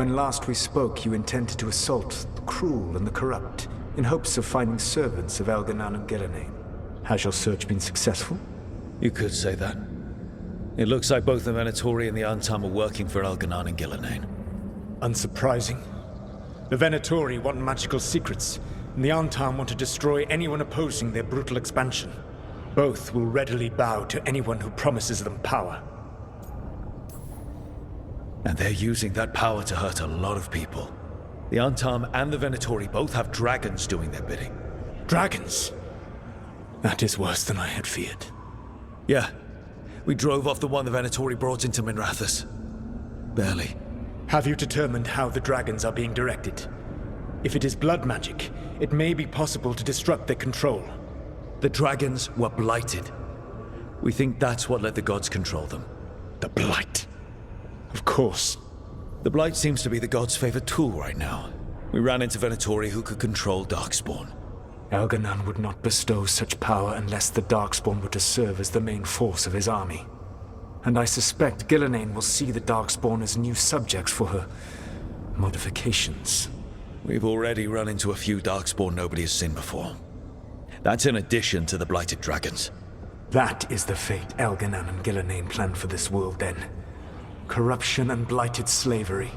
When last we spoke, you intended to assault the cruel and the corrupt, in hopes of finding servants of Elganan and Gillenane. Has your search been successful? You could say that. It looks like both the Venatori and the Antam are working for Elganan and Gillenane. Unsurprising. The Venatori want magical secrets, and the Antam want to destroy anyone opposing their brutal expansion. Both will readily bow to anyone who promises them power. And they're using that power to hurt a lot of people. The Antam and the Venatori both have dragons doing their bidding. Dragons? That is worse than I had feared. Yeah. We drove off the one the Venatori brought into Minrathous. Barely. Have you determined how the dragons are being directed? If it is blood magic, it may be possible to disrupt their control. The dragons were blighted. We think that's what let the gods control them. The Blight. Of course. The Blight seems to be the gods' favorite tool right now. We ran into Venatori who could control Darkspawn. Elganan would not bestow such power unless the Darkspawn were to serve as the main force of his army. And I suspect Gillenane will see the Darkspawn as new subjects for her modifications. We've already run into a few Darkspawn nobody has seen before. That's in addition to the blighted dragons. That is the fate Elganan and Gillenane planned for this world then. Corruption and blighted slavery.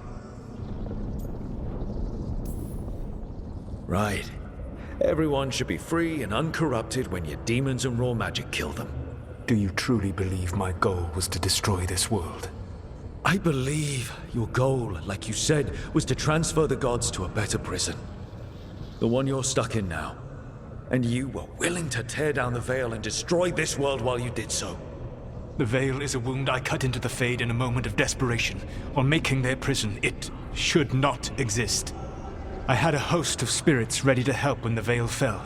Right. Everyone should be free and uncorrupted when your demons and raw magic kill them. Do you truly believe my goal was to destroy this world? I believe your goal, like you said, was to transfer the gods to a better prison. The one you're stuck in now. And you were willing to tear down the Veil and destroy this world while you did so. The Veil is a wound I cut into the Fade in a moment of desperation, while making their prison. It should not exist. I had a host of spirits ready to help when the Veil fell.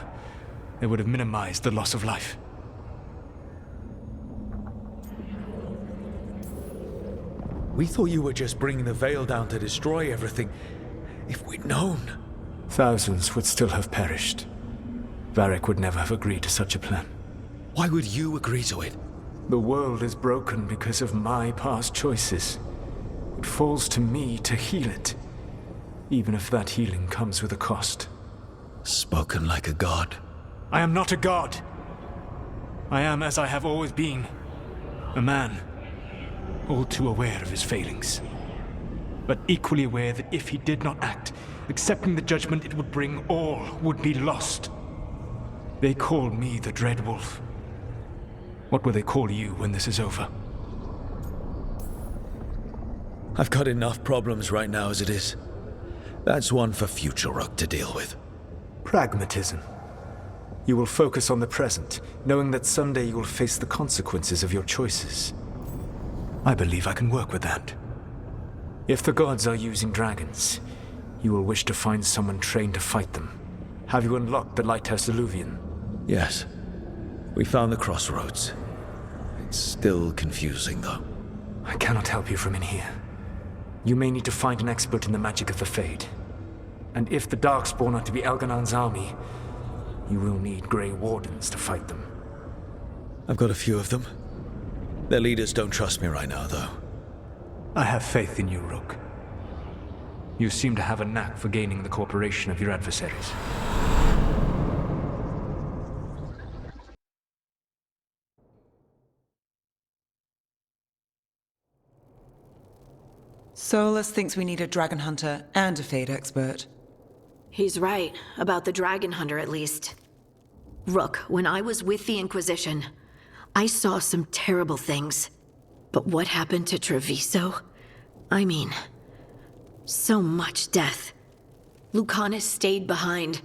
They would have minimized the loss of life. We thought you were just bringing the Veil down to destroy everything. If we'd known... Thousands would still have perished. Varric would never have agreed to such a plan. Why would you agree to it? The world is broken because of my past choices. It falls to me to heal it, even if that healing comes with a cost. Spoken like a god. I am not a god. I am as I have always been. A man, all too aware of his failings. But equally aware that if he did not act, accepting the judgment it would bring, all would be lost. They call me the Dread Wolf. What will they call you when this is over? I've got enough problems right now as it is. That's one for future Rook to deal with. Pragmatism. You will focus on the present, knowing that someday you will face the consequences of your choices. I believe I can work with that. If the gods are using dragons, you will wish to find someone trained to fight them. Have you unlocked the Lighthouse Illuvian? Yes. We found the crossroads. It's still confusing, though. I cannot help you from in here. You may need to find an expert in the magic of the Fade. And if the Darkspawn are to be Elganan's army, you will need Grey Wardens to fight them. I've got a few of them. Their leaders don't trust me right now, though. I have faith in you, Rook. You seem to have a knack for gaining the cooperation of your adversaries. Solas thinks we need a dragon hunter and a Fade expert. He's right, about the dragon hunter at least. Rook, when I was with the Inquisition, I saw some terrible things. But what happened to Treviso? I mean, so much death. Lucanus stayed behind.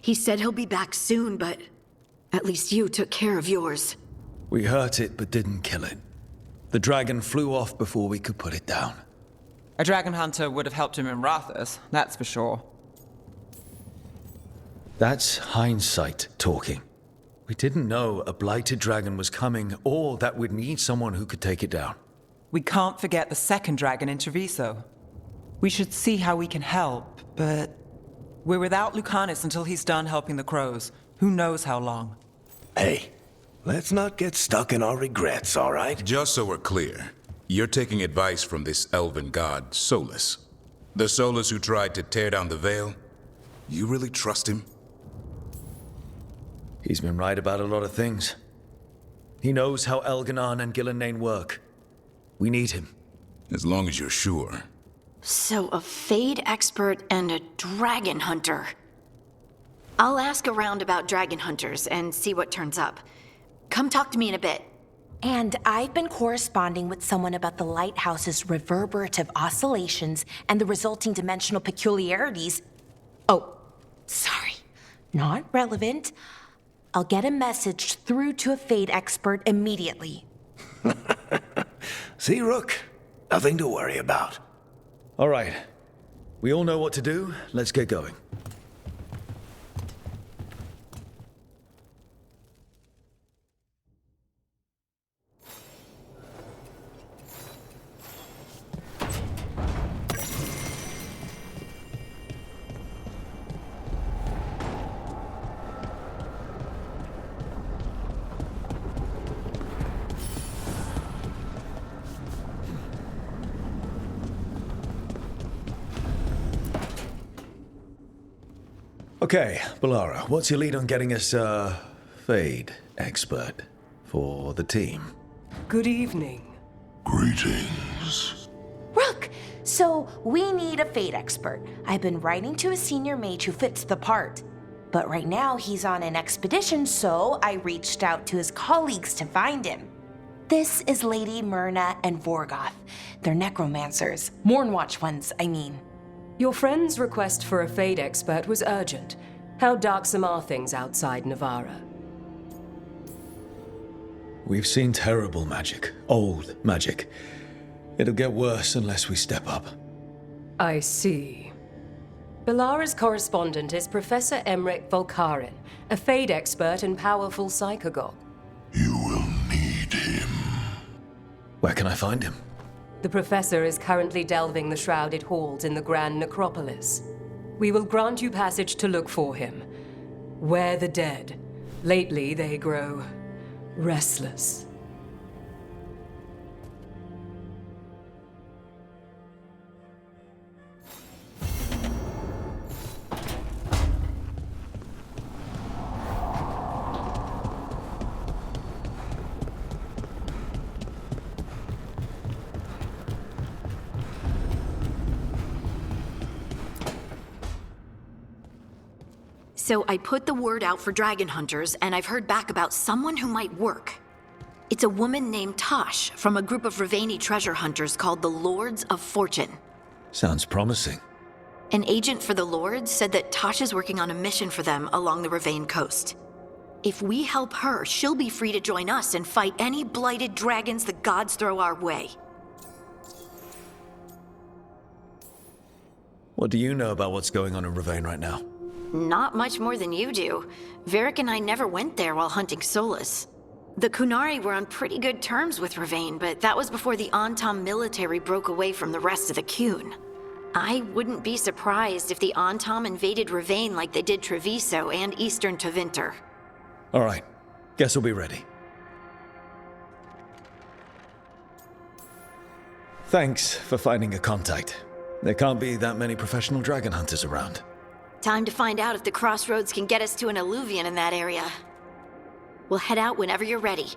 He said he'll be back soon, but at least you took care of yours. We hurt it, but didn't kill it. The dragon flew off before we could put it down. A dragon hunter would have helped him in Rathas, that's for sure. That's hindsight talking. We didn't know a blighted dragon was coming, or that we'd need someone who could take it down. We can't forget the second dragon in Treviso. We should see how we can help, but we're without Lucanus until he's done helping the crows. Who knows how long? Hey, let's not get stuck in our regrets, all right? Just so we're clear, you're taking advice from this elven god, Solas. The Solas who tried to tear down the Veil? You really trust him? He's been right about a lot of things. He knows how Elganon and Gillenane work. We need him. As long as you're sure. So a Fade expert and a dragon hunter. I'll ask around about dragon hunters and see what turns up. Come talk to me in a bit. And I've been corresponding with someone about the Lighthouse's reverberative oscillations and the resulting dimensional peculiarities. Oh, sorry. Not relevant. I'll get a message through to a Fade expert immediately. See, Rook? Nothing to worry about. All right. We all know what to do. Let's get going. Okay, Balara, what's your lead on getting us a Fade expert for the team? Good evening. Greetings. Rook! So, we need a Fade expert. I've been writing to a senior mage who fits the part. But right now, he's on an expedition, so I reached out to his colleagues to find him. This is Lady Myrna and Vorgoth. They're necromancers. Mournwatch ones, I mean. Your friend's request for a Fade expert was urgent. How darksome are things outside Navarra? We've seen terrible magic. Old magic. It'll get worse unless we step up. I see. Balara's correspondent is Professor Emmerich Volkarin, a Fade expert and powerful psychagogue. You will need him. Where can I find him? The professor is currently delving the shrouded halls in the Grand Necropolis. We will grant you passage to look for him. Where the dead. Lately, they grow restless. So I put the word out for dragon hunters, and I've heard back about someone who might work. It's a woman named Taash from a group of Ravani treasure hunters called the Lords of Fortune. Sounds promising. An agent for the Lords said that Taash is working on a mission for them along the Ravane coast. If we help her, she'll be free to join us and fight any blighted dragons the gods throw our way. What do you know about what's going on in Ravane right now? Not much more than you do. Varric and I never went there while hunting Solas. The Kunari were on pretty good terms with Ravane, but that was before the Antam military broke away from the rest of the Qun. I wouldn't be surprised if the Antam invaded Ravane like they did Treviso and Eastern Tevinter. All right. Guess we'll be ready. Thanks for finding a contact. There can't be that many professional dragon hunters around. Time to find out if the crossroads can get us to an alluvion in that area. We'll head out whenever you're ready.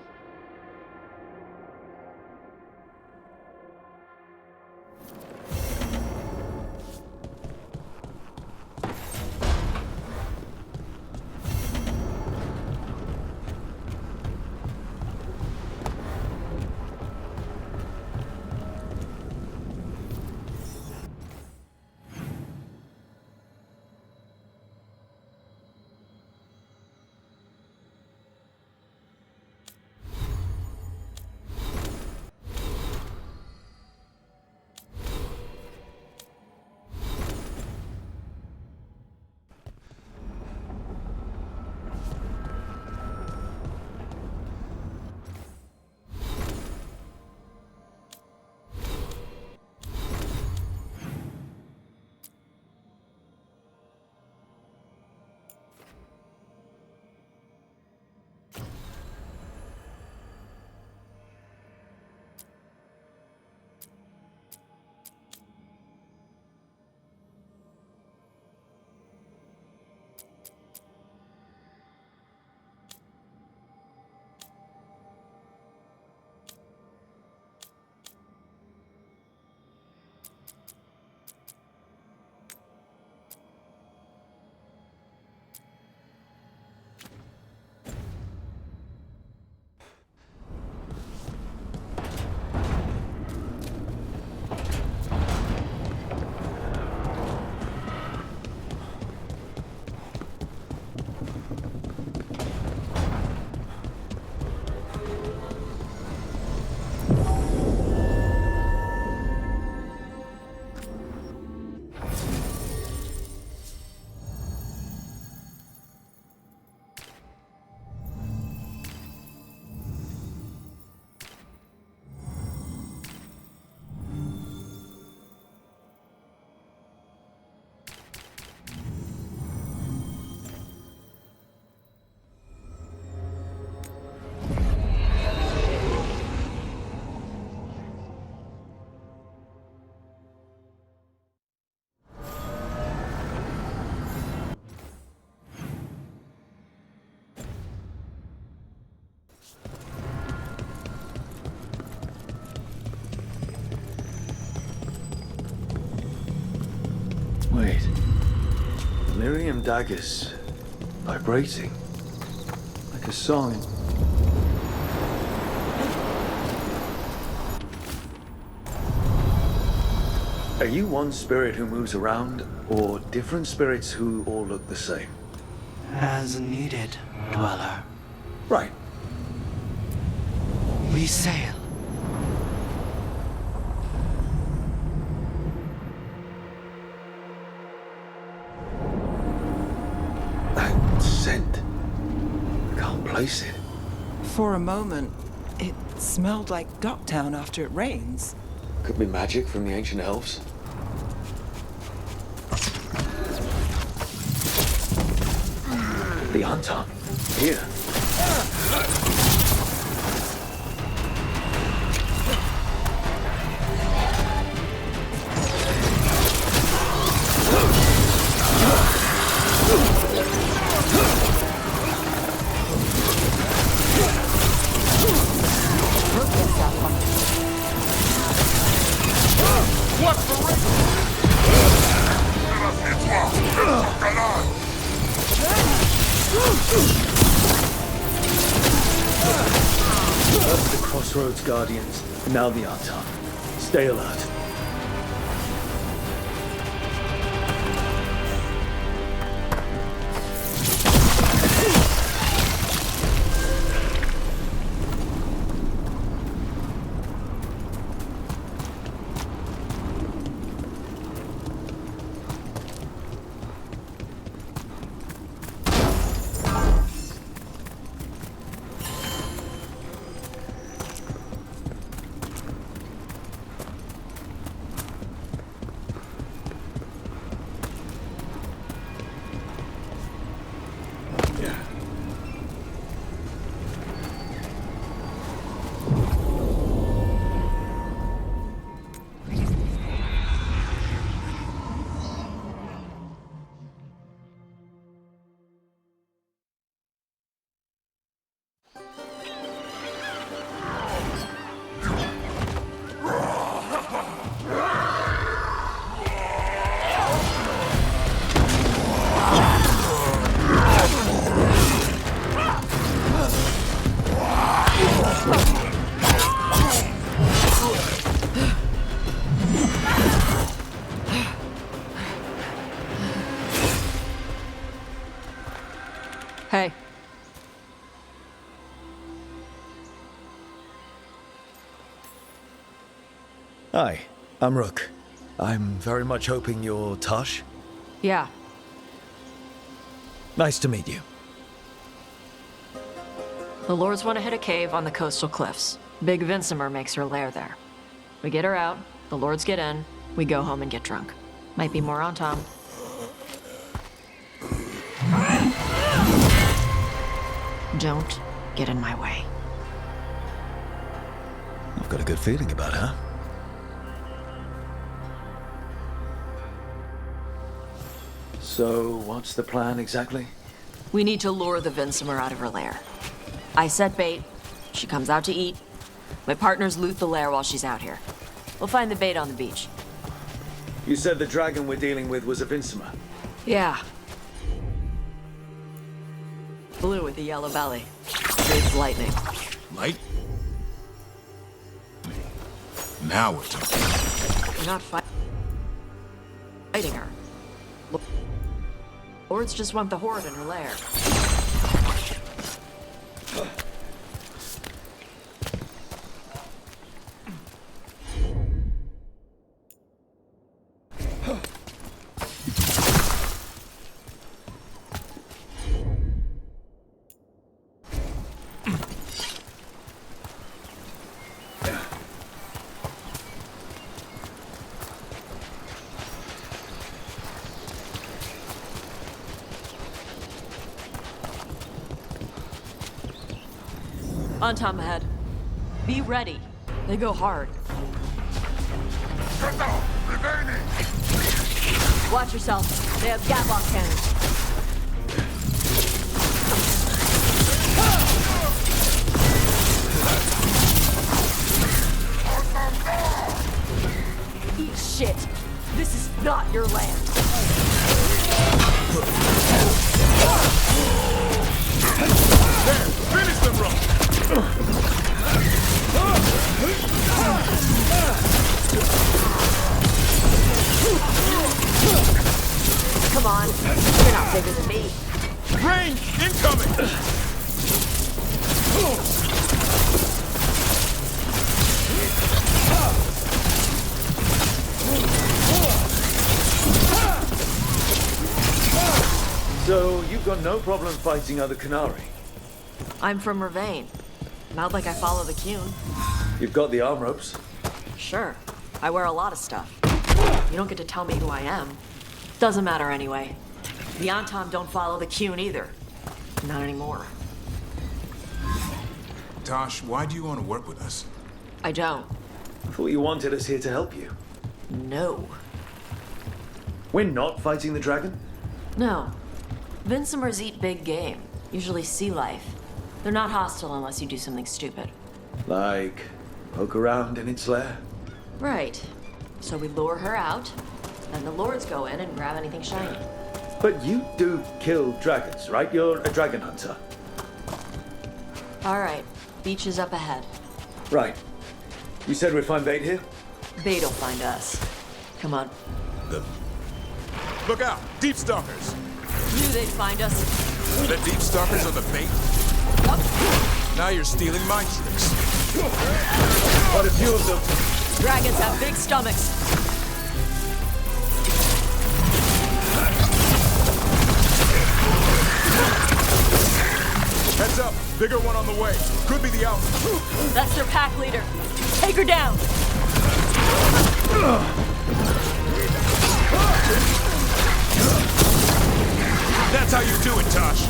Miriam daggers. Vibrating. Like a song. Are you one spirit who moves around, or different spirits who all look the same? As needed, Dweller. Right. We sail. That scent. I can't place it. For a moment, it smelled like Docktown after it rains. Could be magic from the ancient elves. The Anton. Here. First the Crossroads Guardians, now the Anton. Stay alert. Hey. Hi, I'm Rook. I'm very much hoping you're Taash. Yeah. Nice to meet you. The Lords want to hit a cave on the coastal cliffs. Big Vinsimer makes her lair there. We get her out, the Lords get in, we go home and get drunk. Might be more on Tom. Don't get in my way. I've got a good feeling about her. So, what's the plan exactly? We need to lure the Vinsimer out of her lair. I set bait, she comes out to eat. My partners loot the lair while she's out here. We'll find the bait on the beach. You said the dragon we're dealing with was a Vinsimer. Yeah. Blue with a yellow belly. Breathes lightning. Light? Now we're talking. We're not fighting her. Lords just want the Horde in her lair. On Tom ahead. Be ready. They go hard. Watch yourself. They have Gavok cannons. Eat shit. This is not your land. bigger than me. Rain incoming! So, you've got no problem fighting other Canary? I'm from Ravane. Not like I follow the Qun. You've got the arm ropes. Sure. I wear a lot of stuff. You don't get to tell me who I am. Doesn't matter anyway. The Antam don't follow the Qun either. Not anymore. Taash, why do you want to work with us? I don't. I thought you wanted us here to help you. No. We're not fighting the dragon? No. Vincimers eat big game. Usually sea life. They're not hostile unless you do something stupid. Like, poke around in its lair? Right. So we lure her out, then the lords go in and grab anything shiny. But you do kill dragons, right? You're a dragon hunter. All right. Beach is up ahead. Right. You said we'd find bait here? Bait'll find us. Come on. Look out! Deep Stalkers! Knew they'd find us. The Deep Stalkers are the bait? Now you're stealing my tricks. Quite a few of them. Dragons have big stomachs. Heads up! Bigger one on the way. Could be the Alpha. That's their pack leader. Take her down. That's how you do it, Taash.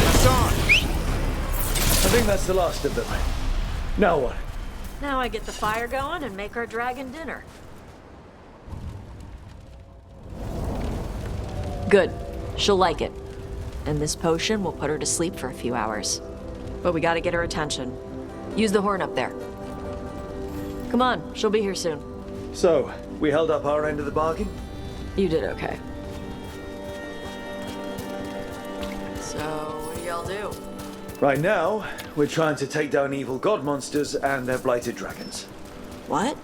Hassan! I think that's the last of them. Now what? Now I get the fire going and make our dragon dinner. Good. She'll like it. And this potion will put her to sleep for a few hours. But we gotta get her attention. Use the horn up there. Come on, she'll be here soon. So, we held up our end of the bargain? You did okay. So, what do y'all do? Right now, we're trying to take down evil god monsters and their blighted dragons. What?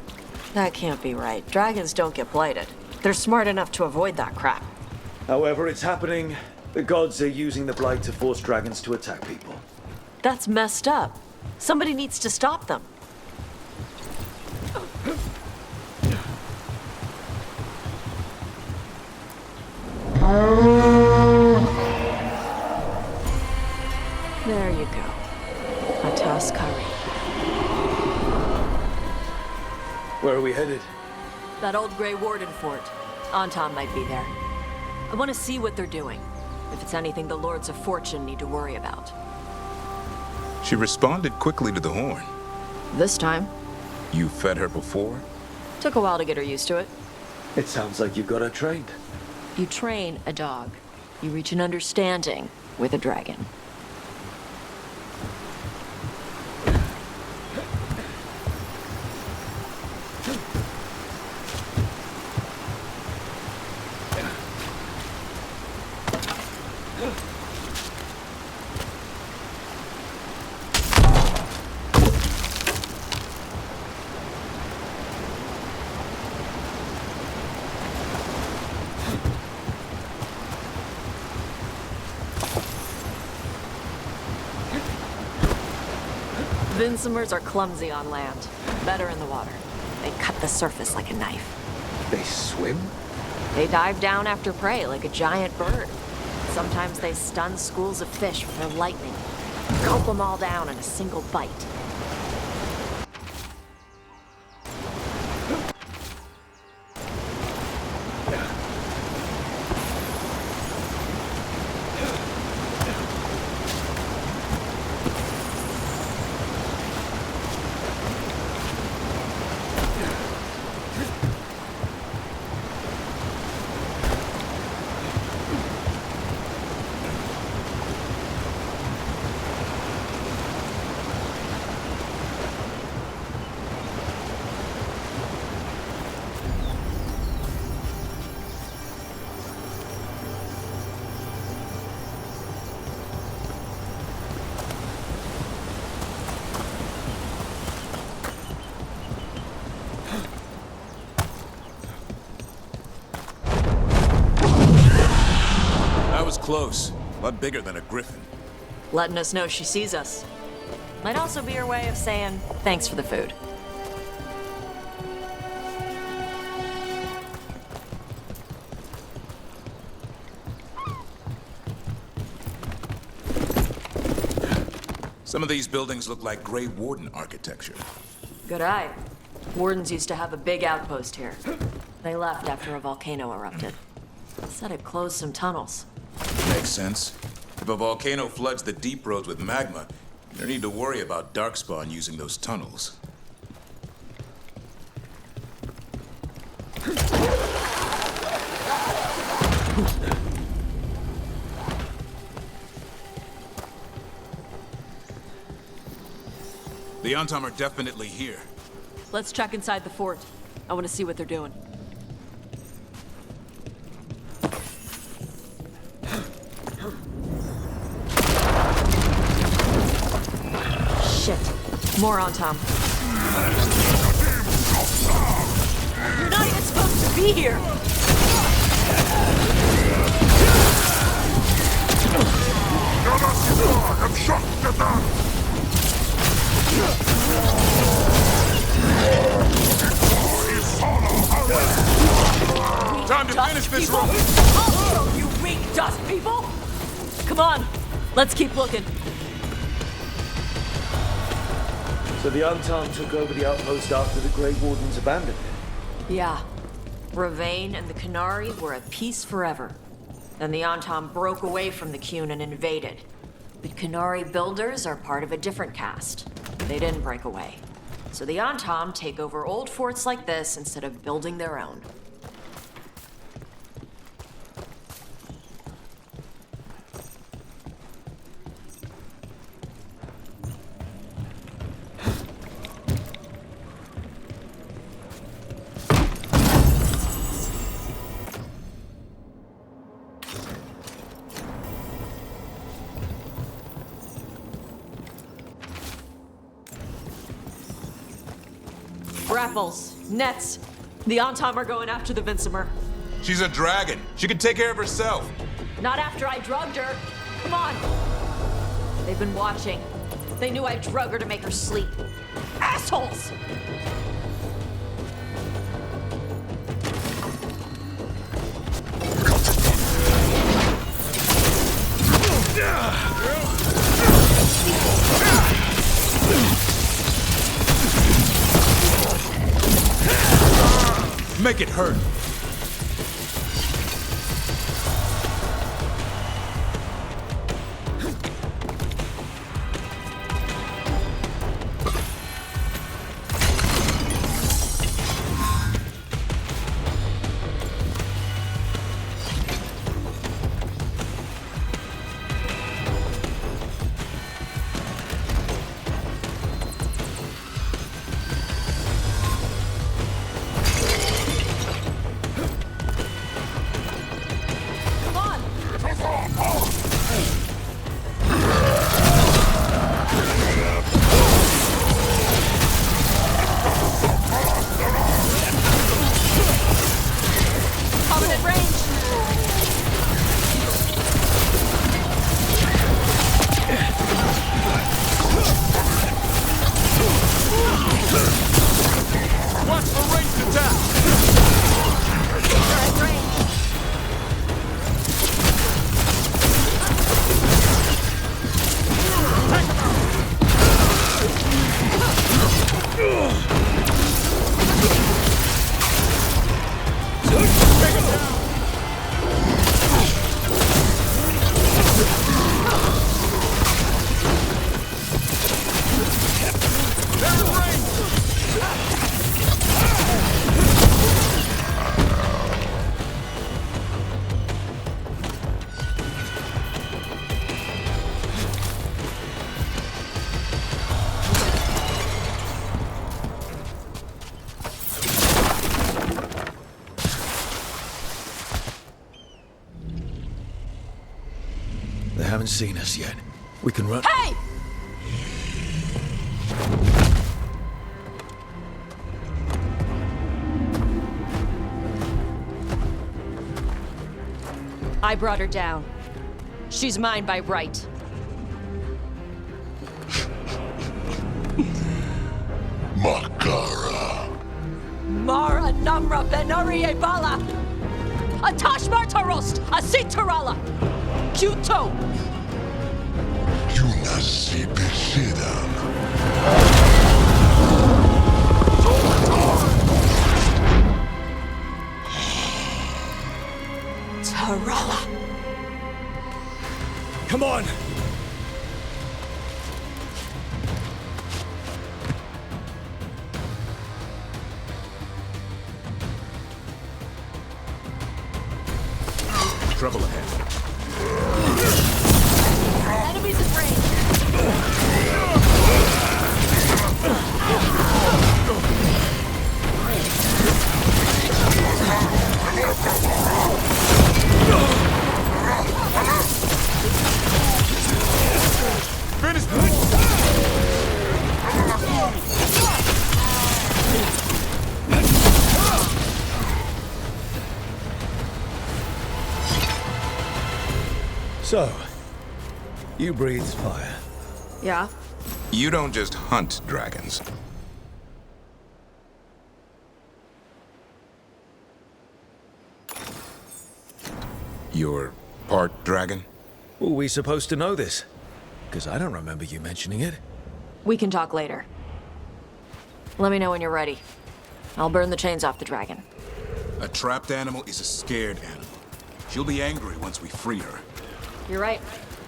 That can't be right. Dragons don't get blighted. They're smart enough to avoid that crap. However, it's happening. The gods are using the blight to force dragons to attack people. That's messed up. Somebody needs to stop them. There you go. Atas Kari. Where are we headed? That old Grey Warden fort. Anton might be there. I want to see what they're doing. If it's anything the Lords of Fortune need to worry about. She responded quickly to the horn. This time. You fed her before? Took a while to get her used to it. It sounds like you've got her trained. You train a dog. You reach an understanding with a dragon. Vincimers are clumsy on land, better in the water. They cut the surface like a knife. They swim? They dive down after prey like a giant bird. Sometimes they stun schools of fish with their lightning. Gulp them all down in a single bite. close. A lot bigger than a griffin. Letting us know she sees us. Might also be her way of saying thanks for the food. Some of these buildings look like Grey Warden architecture. Good eye. Wardens used to have a big outpost here. They left after a volcano erupted. Said it closed some tunnels. Makes sense. If a volcano floods the deep roads with magma, you don't need to worry about Darkspawn using those tunnels. The Antom are definitely here. Let's check inside the fort. I want to see what they're doing. Shit. More Antom. You're not even supposed to be here! Time to finish this room! Oh, you weak dust people! Come on, let's keep looking. So the Antom took over the outpost after the Grey Wardens abandoned it? Yeah. Ravane and the Canary were at peace forever. Then the Antom broke away from the Qun and invaded. The Canary builders are part of a different caste. They didn't break away. So the Antom take over old forts like this instead of building their own. Grapples, nets. The Antom are going after the Vincimer. She's a dragon. She can take care of herself. Not after I drugged her. Come on. They've been watching. They knew I drug her to make her sleep. Assholes! Make it hurt. They haven't seen us yet. We can run. Hey! I brought her down. She's mine by right. Makara. Mara Namra Benarie Bala! A Taash Martarost! A Sitarala! Kyuto! Yunasi Besidam. Tarala! Come on! Trouble ahead. Enemies in range! So, you breathe fire. Yeah? You don't just hunt dragons. You're part dragon? Were we supposed to know this? Because I don't remember you mentioning it. We can talk later. Let me know when you're ready. I'll burn the chains off the dragon. A trapped animal is a scared animal. She'll be angry once we free her. You're right.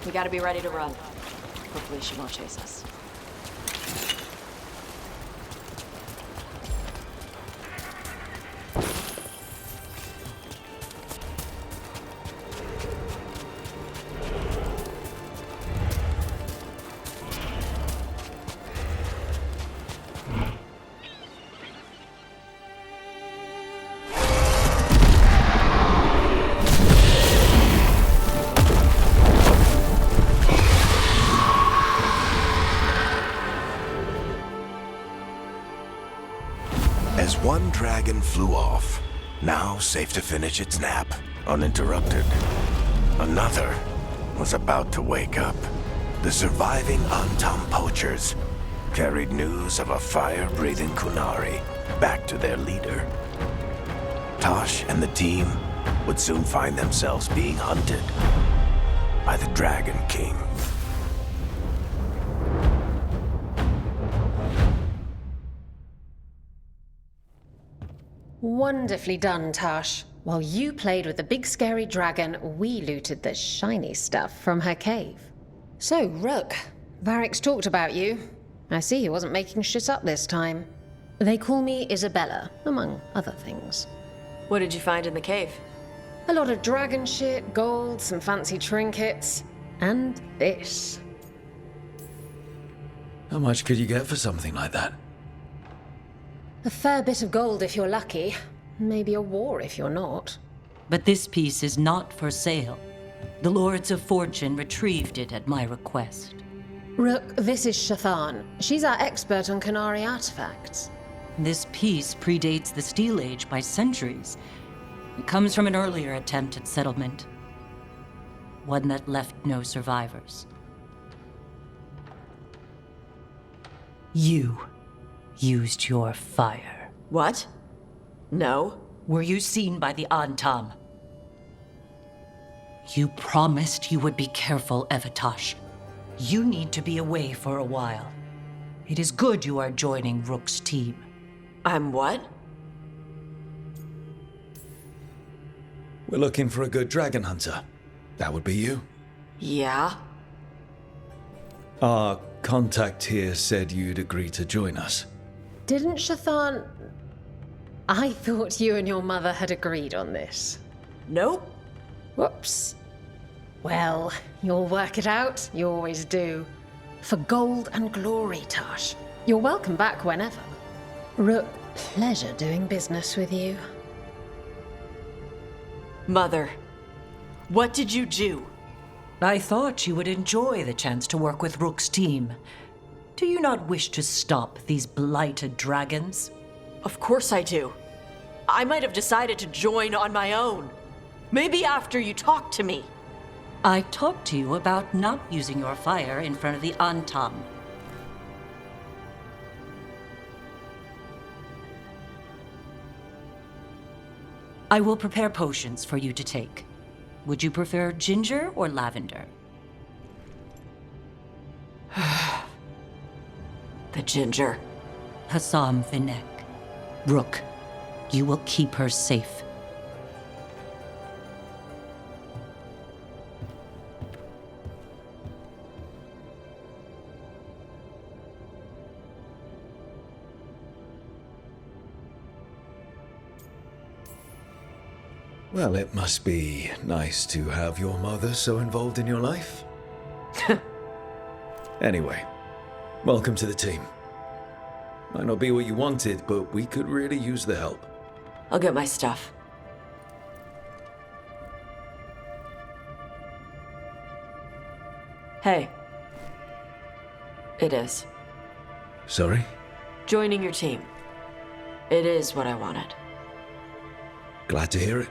We gotta be ready to run. Hopefully she won't chase us. As one dragon flew off, now safe to finish its nap, uninterrupted, another was about to wake up. The surviving Antam poachers carried news of a fire-breathing Kunari back to their leader. Taash and the team would soon find themselves being hunted by the Dragon King. Wonderfully done, Taash. While you played with the big scary dragon, we looted the shiny stuff from her cave. So, Rook, Varric's talked about you. I see he wasn't making shit up this time. They call me Isabella, among other things. What did you find in the cave? A lot of dragon shit, gold, some fancy trinkets, and this. How much could you get for something like that? A fair bit of gold if you're lucky. Maybe a war if you're not. But this piece is not for sale. The Lords of Fortune retrieved it at my request. Rook, this is Shathan. She's our expert on Kunari artifacts. This piece predates the Steel Age by centuries. It comes from an earlier attempt at settlement. One that left no survivors. You used your fire. What? No. Were you seen by the Antam? You promised you would be careful, Evatash. You need to be away for a while. It is good you are joining Rook's team. I'm what? We're looking for a good dragon hunter. That would be you. Yeah? Our contact here said you'd agree to join us. Didn't Shathan... I thought you and your mother had agreed on this. Nope. Whoops. Well, you'll work it out. You always do. For gold and glory, Taash. You're welcome back whenever. Rook, pleasure doing business with you. Mother, what did you do? I thought you would enjoy the chance to work with Rook's team. Do you not wish to stop these blighted dragons? Of course I do. I might have decided to join on my own. Maybe after you talked to me. I talked to you about not using your fire in front of the Antam. I will prepare potions for you to take. Would you prefer ginger or lavender? The ginger. Hassam Vinek. Rook, you will keep her safe. Well, it must be nice to have your mother so involved in your life. Anyway, welcome to the team. Might not be what you wanted, but we could really use the help. I'll get my stuff. Hey. It is. Sorry? Joining your team. It is what I wanted. Glad to hear it.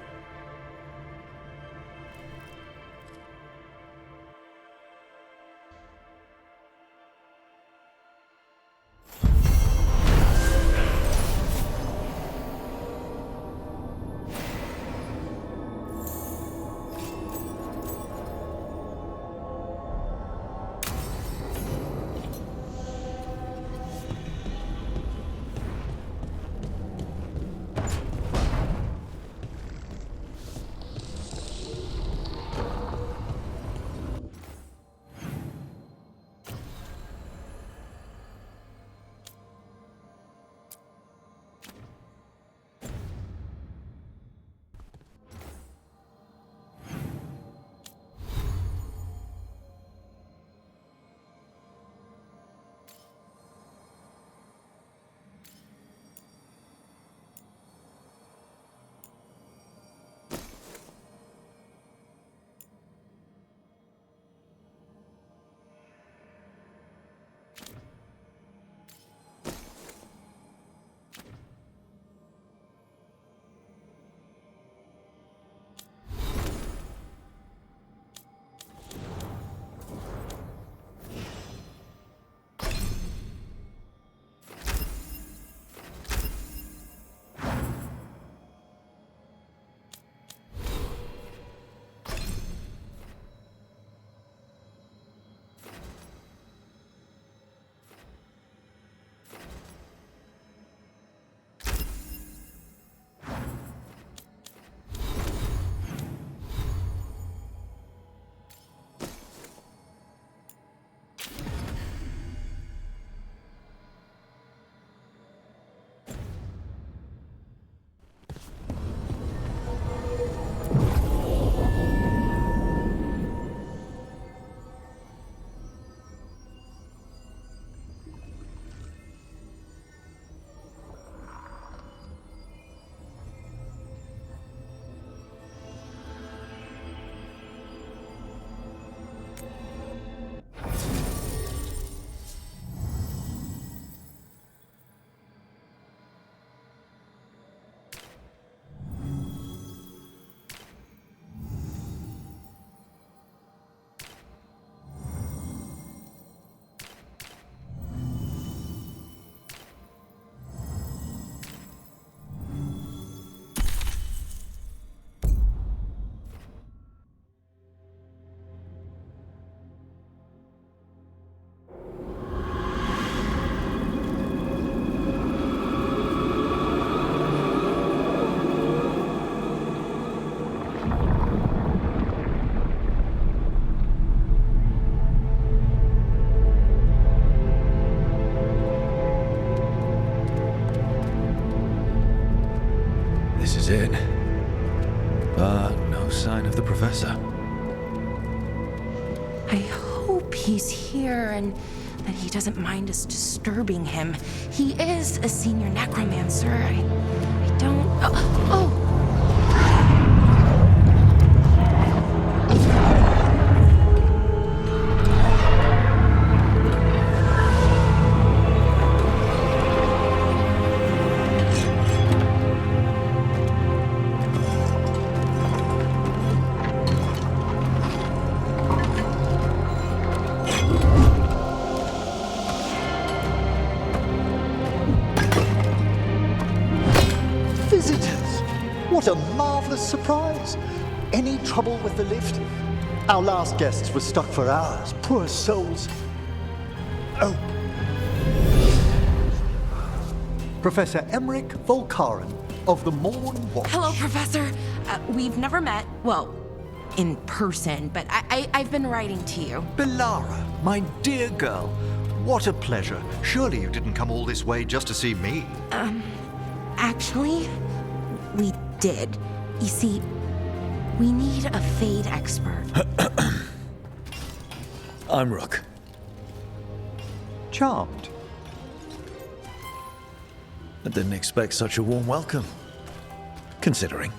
It. But no sign of the professor. I hope he's here and that he doesn't mind us disturbing him. He is a senior necromancer. I don't... Oh! marvelous surprise. Any trouble with the lift? Our last guests were stuck for hours. Poor souls. Oh. Professor Emmerich Volkaren of the Morn Watch. Hello, Professor. We've never met. Well, in person, but I've been writing to you. Belara, my dear girl. What a pleasure. Surely you didn't come all this way just to see me. Actually, we did. You see, we need a Fade expert. I'm Rook. Charmed. I didn't expect such a warm welcome. Considering.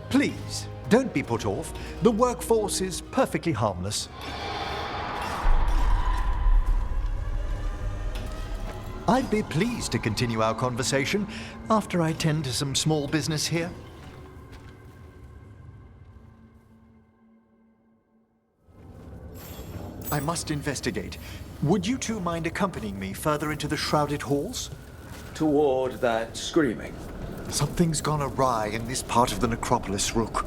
Please, don't be put off. The workforce is perfectly harmless. I'd be pleased to continue our conversation after I tend to some small business here. I must investigate. Would you two mind accompanying me further into the shrouded halls? Toward that screaming. Something's gone awry in this part of the necropolis, Rook.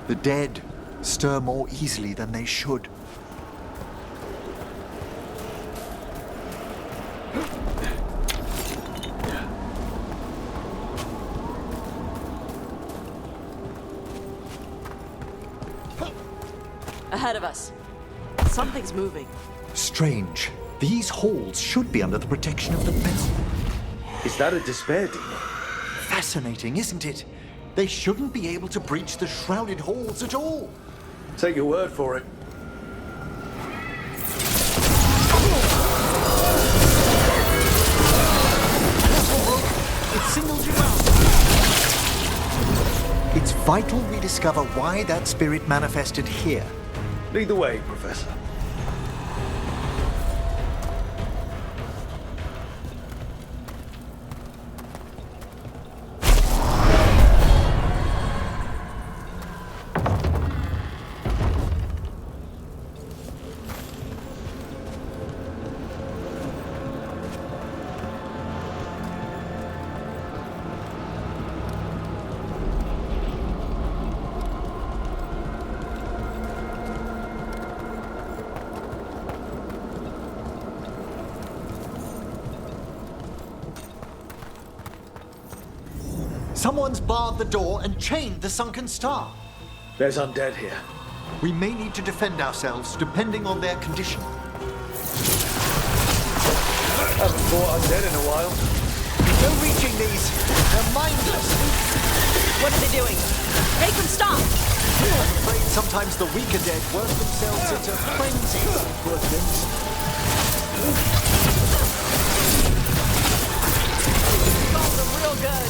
The dead stir more easily than they should. Ahead of us. Something's moving. Strange. These halls should be under the protection of the bell. Is that a despair demon? Fascinating, isn't it? They shouldn't be able to breach the shrouded halls at all. Take your word for it. It signals you out. It's vital we discover why that spirit manifested here. Lead the way, Professor. Someone's barred the door and chained the sunken star. There's undead here. We may need to defend ourselves depending on their condition. Haven't fought undead in a while. No reaching these. They're mindless. What are they doing? Make them stop! I'm afraid sometimes the weaker dead work themselves into frenzy. Poor things. Called them real good.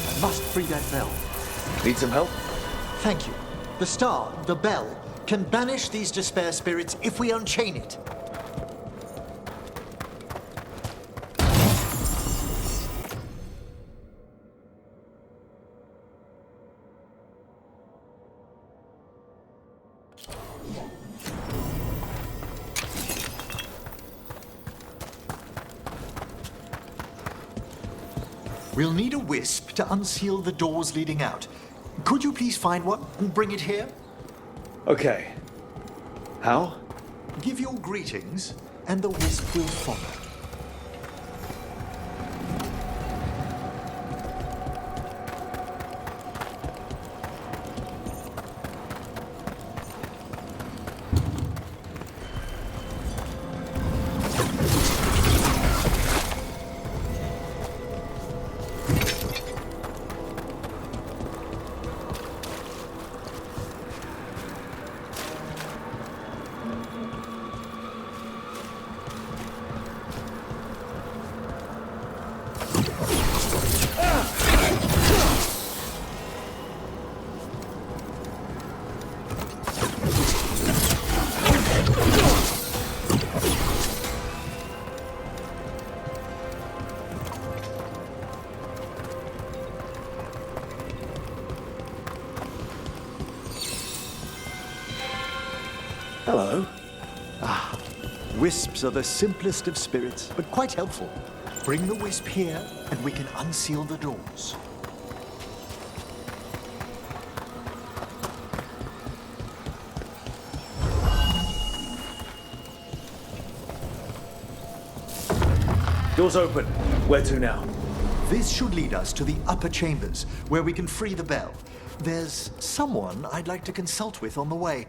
I must free that bell. Need some help? Thank you. The star, the bell, can banish these despair spirits if we unchain it. We'll need a wisp to unseal the doors leading out. Could you please find one and bring it here? Okay. How? Give your greetings, and the wisp will follow. Hello. Wisps are the simplest of spirits, but quite helpful. Bring the wisp here, and we can unseal the doors. Doors open. Where to now? This should lead us to the upper chambers, where we can free the bell. There's someone I'd like to consult with on the way.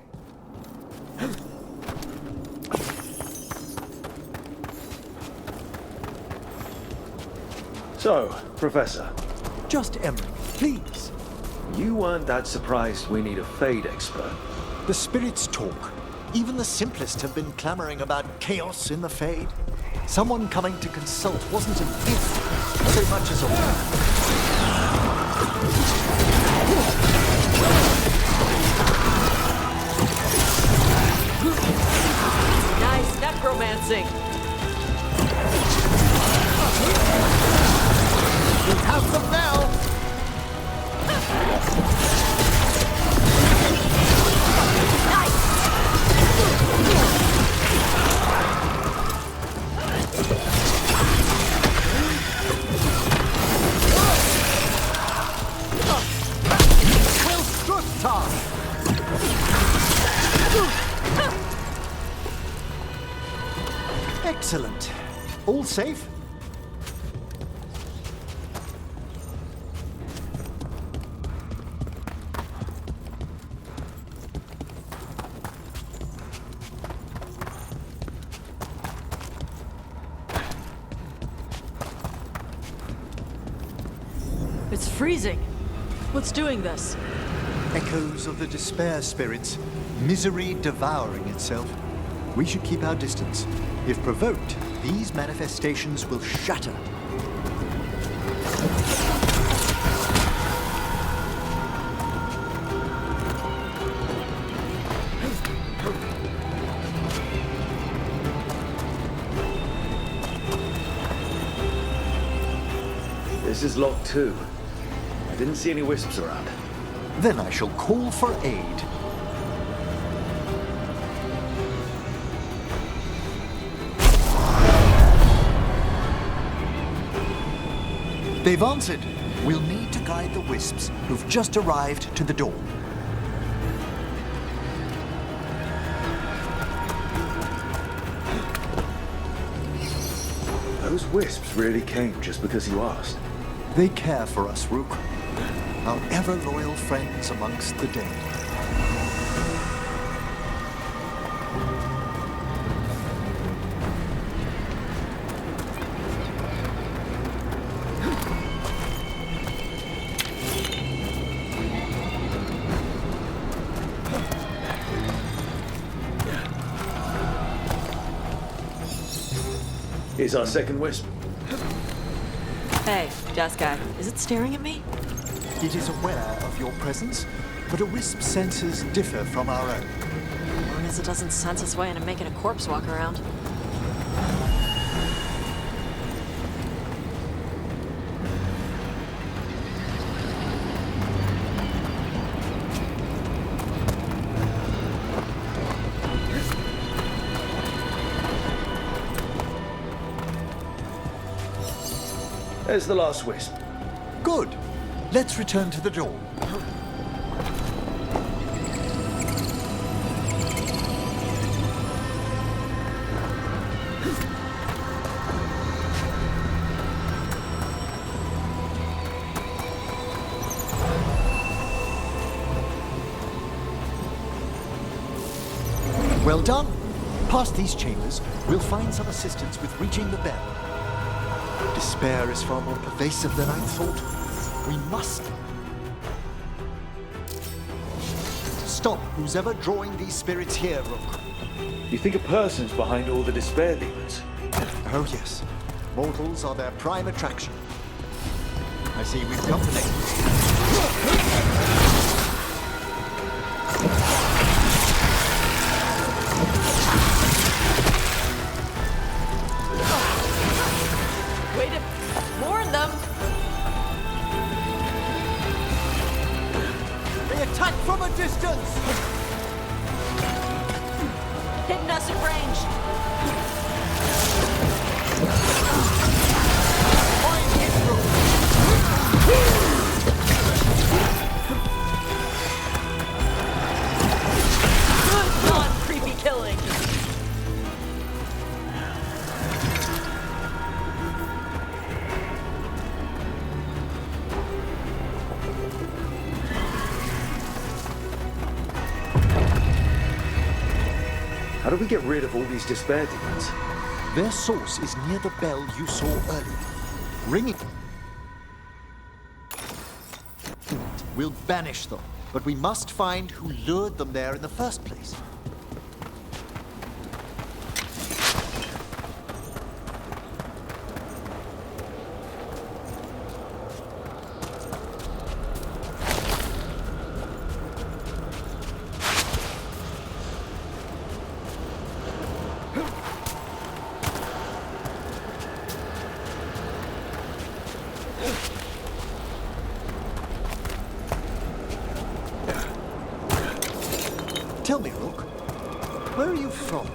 So, Professor. Just Emery, please. You weren't that surprised we need a Fade expert. The spirits talk. Even the simplest have been clamoring about chaos in the Fade. Someone coming to consult wasn't an if so much as a when. Nice necromancing. We have them now! Well struck, Taash! Excellent. All safe? It's freezing. What's doing this? Echoes of the despair spirits, misery devouring itself. We should keep our distance. If provoked, these manifestations will shatter. This is locked too. I didn't see any wisps around. Then I shall call for aid. They've answered. We'll need to guide the wisps who've just arrived to the door. Those wisps really came just because you asked. They care for us, Rook. Our ever-loyal friends amongst the dead. Here's our second wisp. Hey, desk guy, is it staring at me? It is aware of your presence, but a wisp's senses differ from our own. As long as it doesn't sense its way into making a corpse walk around. There's the last wisp. Good. Let's return to the door. Well done. Past these chambers, we'll find some assistance with reaching the bell. Despair is far more pervasive than I thought. We must stop who's ever drawing these spirits here, Rook. You think a person's behind all the despair demons? Oh yes. Mortals are their prime attraction. I see we've come to Way to warn them! They attack from a distance! Hitting us at range! How do we get rid of all these despair demons? Their source is near the bell you saw earlier. Ringing will banish them, but we must find who lured them there in the first place. Tell me, Rook, where are you from?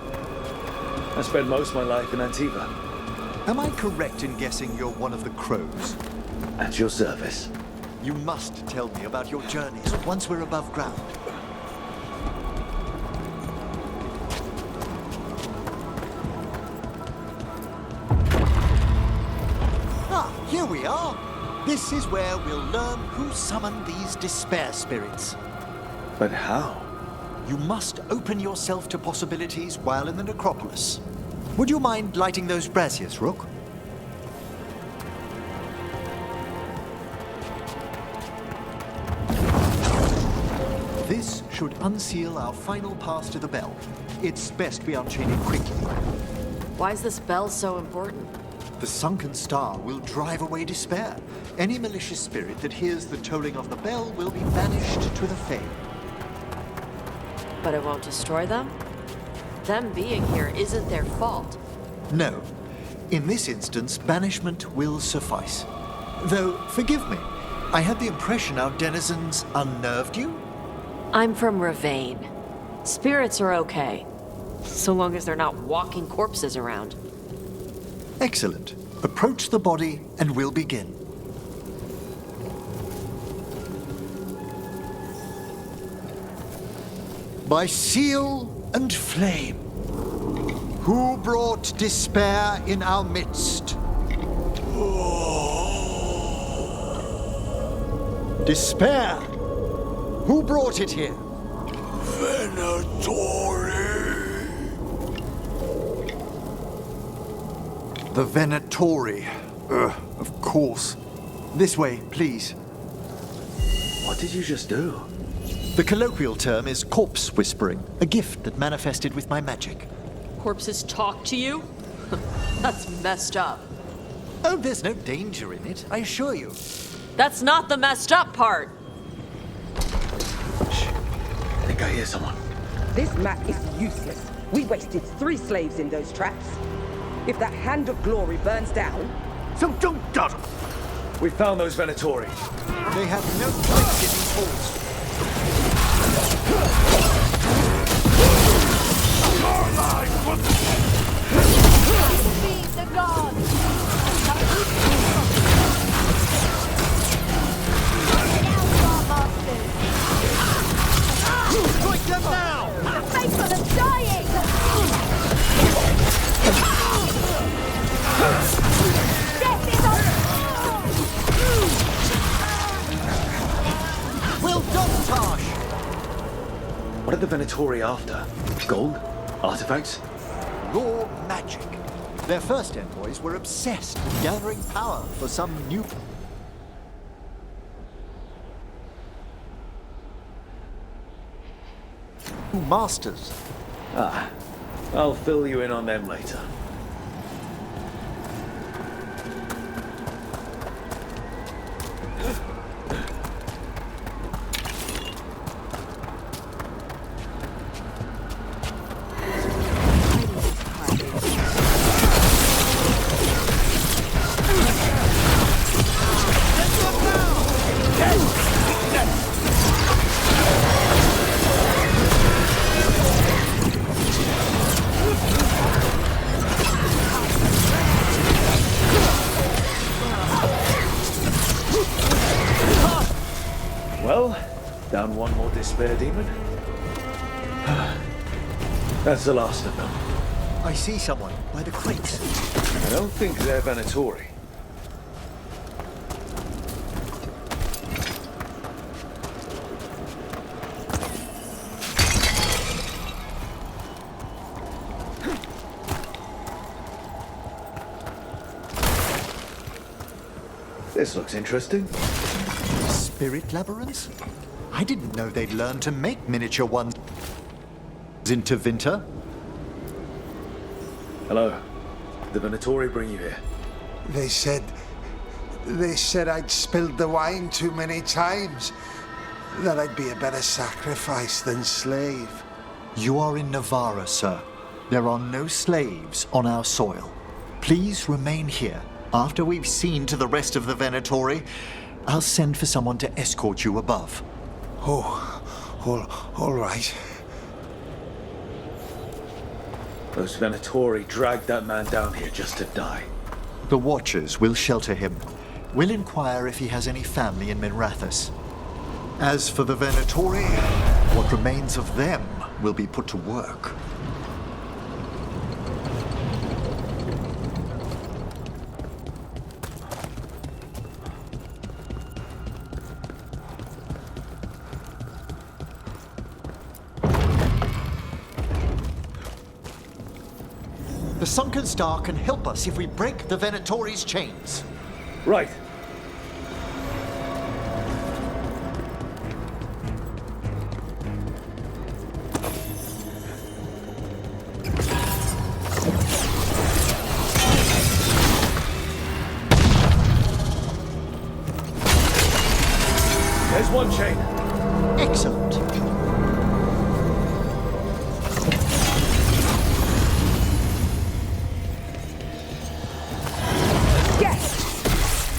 I spent most of my life in Antiva. Am I correct in guessing you're one of the crows? At your service. You must tell me about your journeys once we're above ground. Ah, here we are. This is where we'll learn who summoned these despair spirits. But how? You must open yourself to possibilities while in the Necropolis. Would you mind lighting those braziers, Rook? This should unseal our final pass to the bell. It's best we unchain it quickly. Why is this bell so important? The sunken star will drive away despair. Any malicious spirit that hears the tolling of the bell will be banished to the Fae. But it won't destroy them? Them being here isn't their fault. No. In this instance, banishment will suffice. Though, forgive me, I had the impression our denizens unnerved you? I'm from Ravain. Spirits are okay, so long as they're not walking corpses around. Excellent. Approach the body and we'll begin. By seal and flame, who brought despair in our midst? Despair! Who brought it here? Venatori. The Venatori. Of course. This way, please. What did you just do? The colloquial term is corpse whispering, a gift that manifested with my magic. Corpses talk to you? That's messed up. Oh, there's no danger in it, I assure you. That's not the messed up part! Shh. I think I hear someone. This map is useless. We wasted 3 slaves in those traps. If that Hand of Glory burns down... So don't dawdle! We found those Venatori. They have no place in these halls. Be the gods! Strike them now! Make them dying! Death is on... Well done, Taash! What are the Venatori after? Gold? Artifacts? Raw magic. Their first envoys were obsessed with gathering power for some new... masters. Ah, I'll fill you in on them later. Well, down one more despair demon. That's the last of them. I see someone by the crates. I don't think they're Venatori. This looks interesting. Spirit labyrinths? I didn't know they'd learned to make miniature ones into Vinter. Hello. The Venatori bring you here? They said I'd spilled the wine too many times. That I'd be a better sacrifice than slave. You are in Navarra, sir. There are no slaves on our soil. Please remain here. After we've seen to the rest of the Venatori, I'll send for someone to escort you above. All right. Those Venatori dragged that man down here just to die. The Watchers will shelter him. We'll inquire if he has any family in Minrathous. As for the Venatori, what remains of them will be put to work. The Sunken Star can help us if we break the Venatori's chains. Right. There's one chain. Excellent.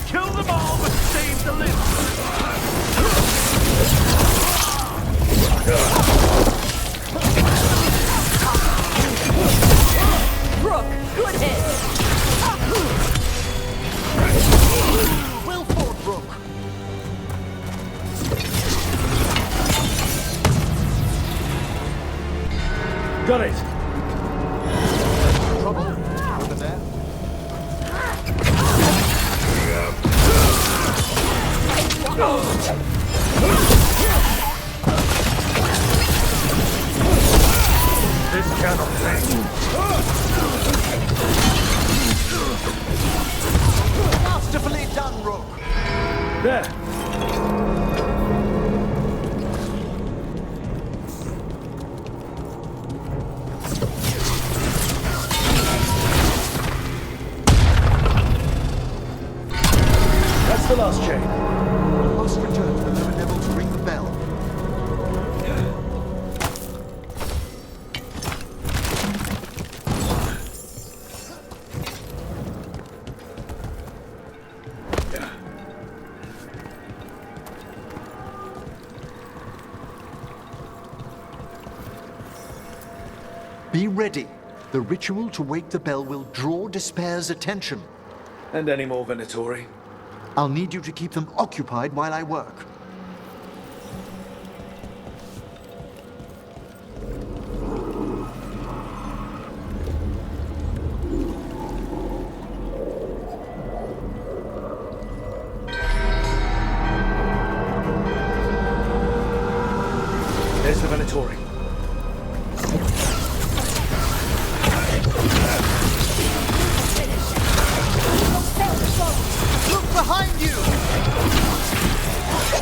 Kill them all, but save the limbs! Rook, good hit! Well fought, Rook. Got it! Trouble over there. This cannot be. Masterfully done, Rook. There. That's the last chain. We must return to the Lower Devil to ring the bell. Be ready. The ritual to wake the bell will draw Despair's attention. And any more Venatori? I'll need you to keep them occupied while I work. There's the Venatori. Look behind you!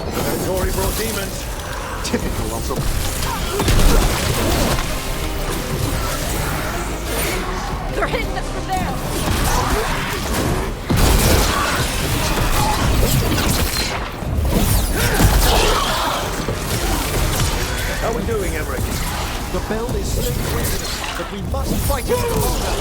The Venatori brought demons. Typical of them. They're hitting us from there! How are we doing, Emmerich? The bell is still ringing, but we must fight it no longer.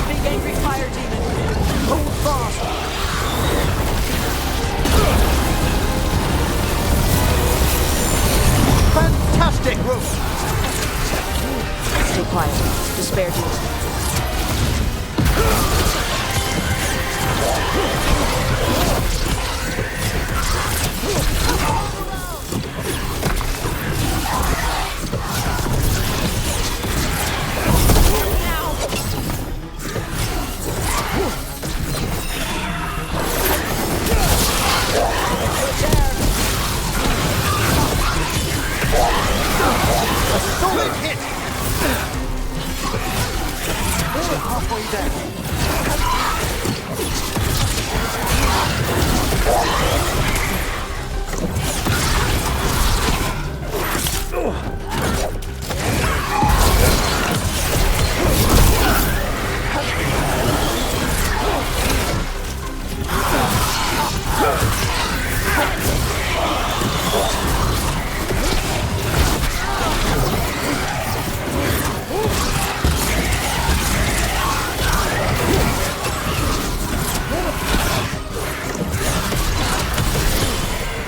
Big angry fire demon! Hold fast! Fantastic, Rook! Stay quiet. Despair demon. Solid hit! We're halfway there.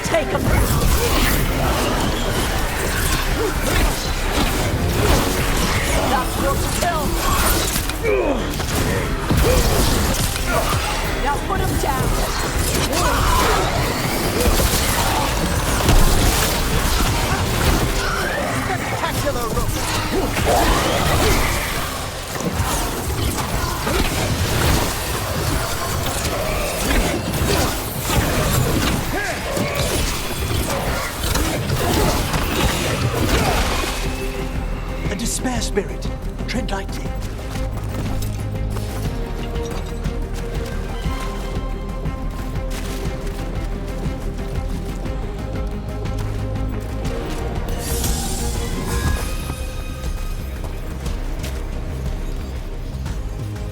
Take him! That's Rook's kill! Now put him down! Spectacular Rook! A despair spirit. Tread lightly.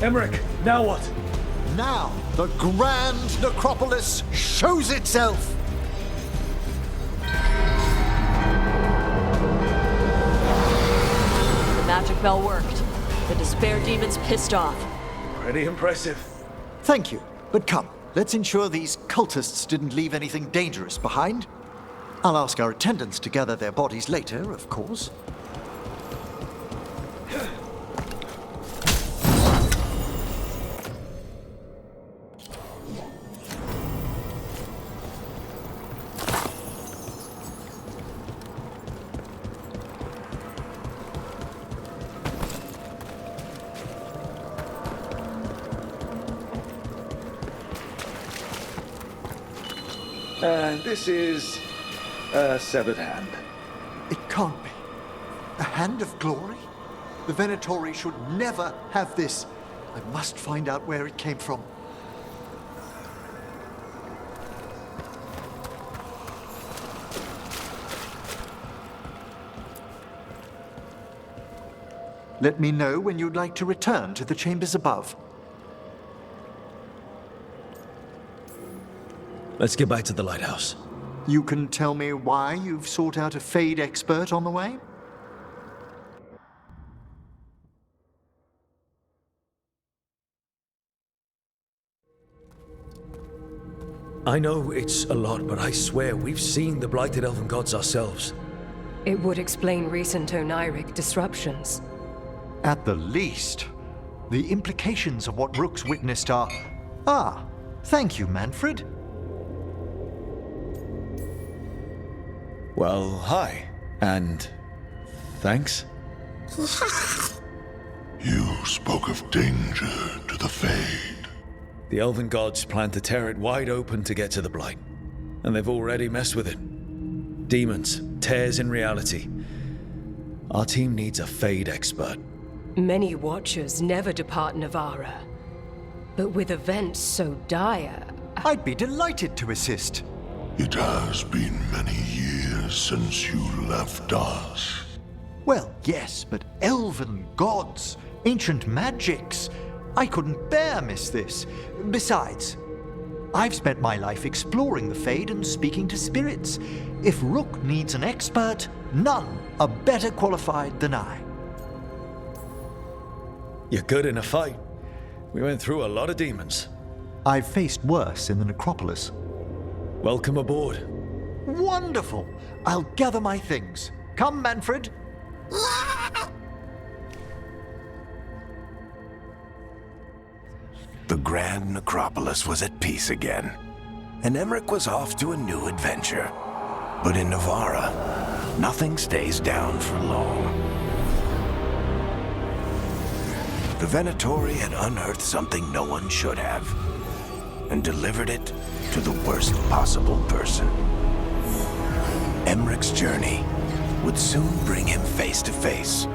Emmerich, now what? Now, the Grand Necropolis shows itself! The magic bell worked. The despair demon's pissed off. Pretty impressive. Thank you, but come, let's ensure these cultists didn't leave anything dangerous behind. I'll ask our attendants to gather their bodies later, of course. And this is a severed hand. It can't be. A hand of glory? The Venatori should never have this. I must find out where it came from. Let me know when you'd like to return to the chambers above. Let's get back to the lighthouse. You can tell me why you've sought out a Fade expert on the way? I know it's a lot, but I swear we've seen the blighted elven gods ourselves. It would explain recent Oniric disruptions. At the least. The implications of what Rook's witnessed are... Ah, thank you, Manfred. Well, hi. And... thanks? You spoke of danger to the Fade. The elven gods plan to tear it wide open to get to the Blight. And they've already messed with it. Demons, tears in reality. Our team needs a Fade expert. Many Watchers never depart Navara. But with events so dire... I'd be delighted to assist. It has been many years since you left us. Well, yes, but elven gods, ancient magics. I couldn't bear miss this. Besides, I've spent my life exploring the Fade and speaking to spirits. If Rook needs an expert, none are better qualified than I. You're good in a fight. We went through a lot of demons. I've faced worse in the Necropolis. Welcome aboard. Wonderful! I'll gather my things. Come, Manfred. The Grand Necropolis was at peace again, and Emmerich was off to a new adventure. But in Navara, nothing stays down for long. The Venatori had unearthed something no one should have, and delivered it to the worst possible person. Emmerich's journey would soon bring him face to face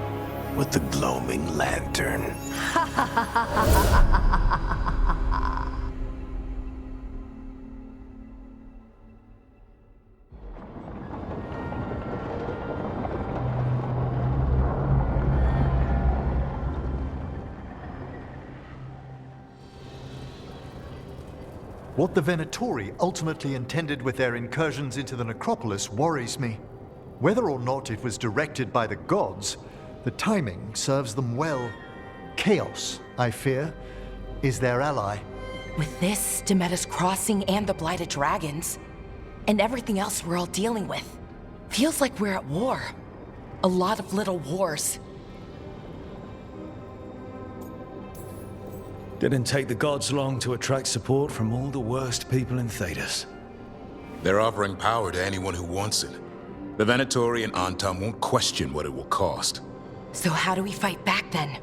with the gloaming lantern. What the Venatori ultimately intended with their incursions into the Necropolis worries me. Whether or not it was directed by the gods, the timing serves them well. Chaos, I fear, is their ally. With this, Demeter's Crossing and the Blighted Dragons, and everything else we're all dealing with, feels like we're at war. A lot of little wars. Didn't take the gods long to attract support from all the worst people in Thedas. They're offering power to anyone who wants it. The Venatori and Antam won't question what it will cost. So how do we fight back then?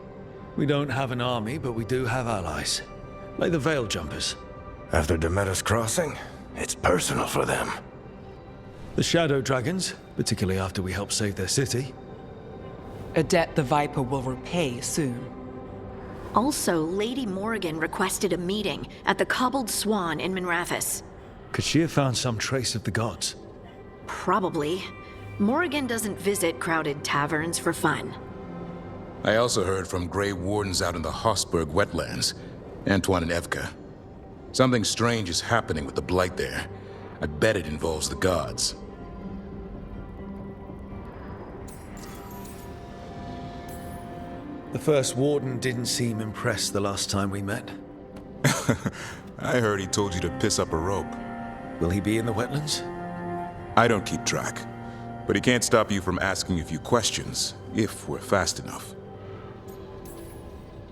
We don't have an army, but we do have allies. Like the Veil Jumpers. After Demeter's Crossing, it's personal for them. The Shadow Dragons, particularly after we help save their city. A debt the Viper will repay soon. Also, Lady Morrigan requested a meeting at the Cobbled Swan in Minrathous. Could she have found some trace of the gods? Probably. Morrigan doesn't visit crowded taverns for fun. I also heard from Grey Wardens out in the Hossberg wetlands, Antoine and Evka. Something strange is happening with the Blight there. I bet it involves the gods. The first Warden didn't seem impressed the last time we met. I heard he told you to piss up a rope. Will he be in the wetlands? I don't keep track, but he can't stop you from asking a few questions, if we're fast enough.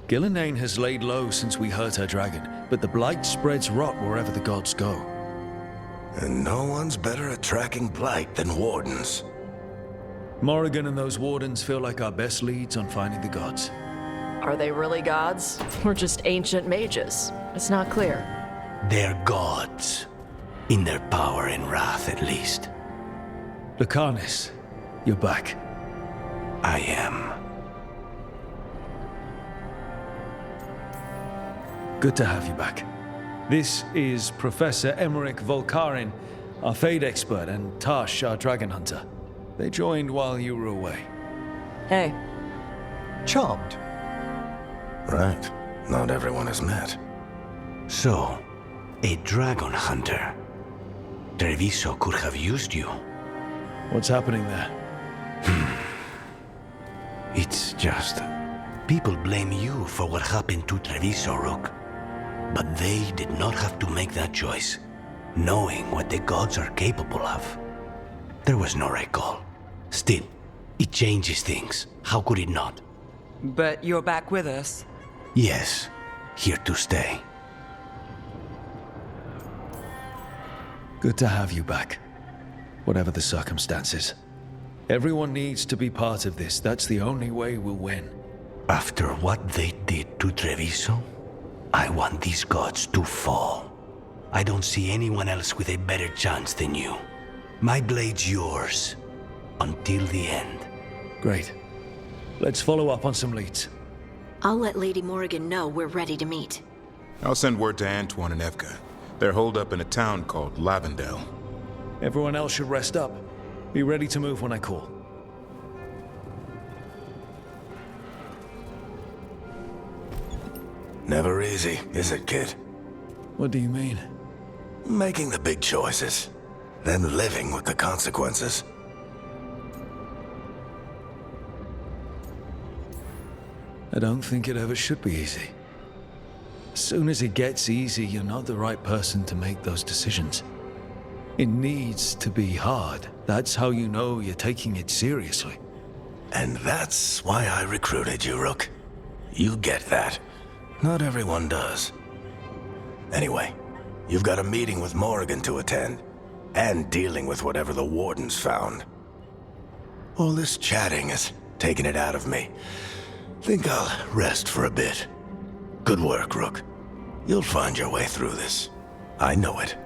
Gillenane has laid low since we hurt her dragon, but the Blight spreads rot wherever the gods go. And no one's better at tracking Blight than Wardens. Morrigan and those Wardens feel like our best leads on finding the gods. Are they really gods? Or just ancient mages? It's not clear. They're gods. In their power and wrath, at least. Lucanus, you're back. I am. Good to have you back. This is Professor Emmerich Volkarin, our Fade expert, and Taash, our dragon hunter. They joined while you were away. Hey. Charmed. Right. Not everyone has met. So, a dragon hunter. Treviso could have used you. What's happening there? It's just... people blame you for what happened to Treviso, Rook. But they did not have to make that choice, knowing what the gods are capable of. There was no recall. Still, it changes things. How could it not? But you're back with us? Yes, here to stay. Good to have you back. Whatever the circumstances. Everyone needs to be part of this. That's the only way we'll win. After what they did to Treviso, I want these gods to fall. I don't see anyone else with a better chance than you. My blade's yours. Until the end. Great. Let's follow up on some leads. I'll let Lady Morrigan know we're ready to meet. I'll send word to Antoine and Evka. They're holed up in a town called Lavendel. Everyone else should rest up. Be ready to move when I call. Never easy, is it, kid? What do you mean? Making the big choices, then living with the consequences. I don't think it ever should be easy. As soon as it gets easy, you're not the right person to make those decisions. It needs to be hard. That's how you know you're taking it seriously. And that's why I recruited you, Rook. You get that. Not everyone does. Anyway, you've got a meeting with Morrigan to attend, and dealing with whatever the Wardens found. All this chatting is taking it out of me. Think I'll rest for a bit. Good work, Rook. You'll find your way through this. I know it.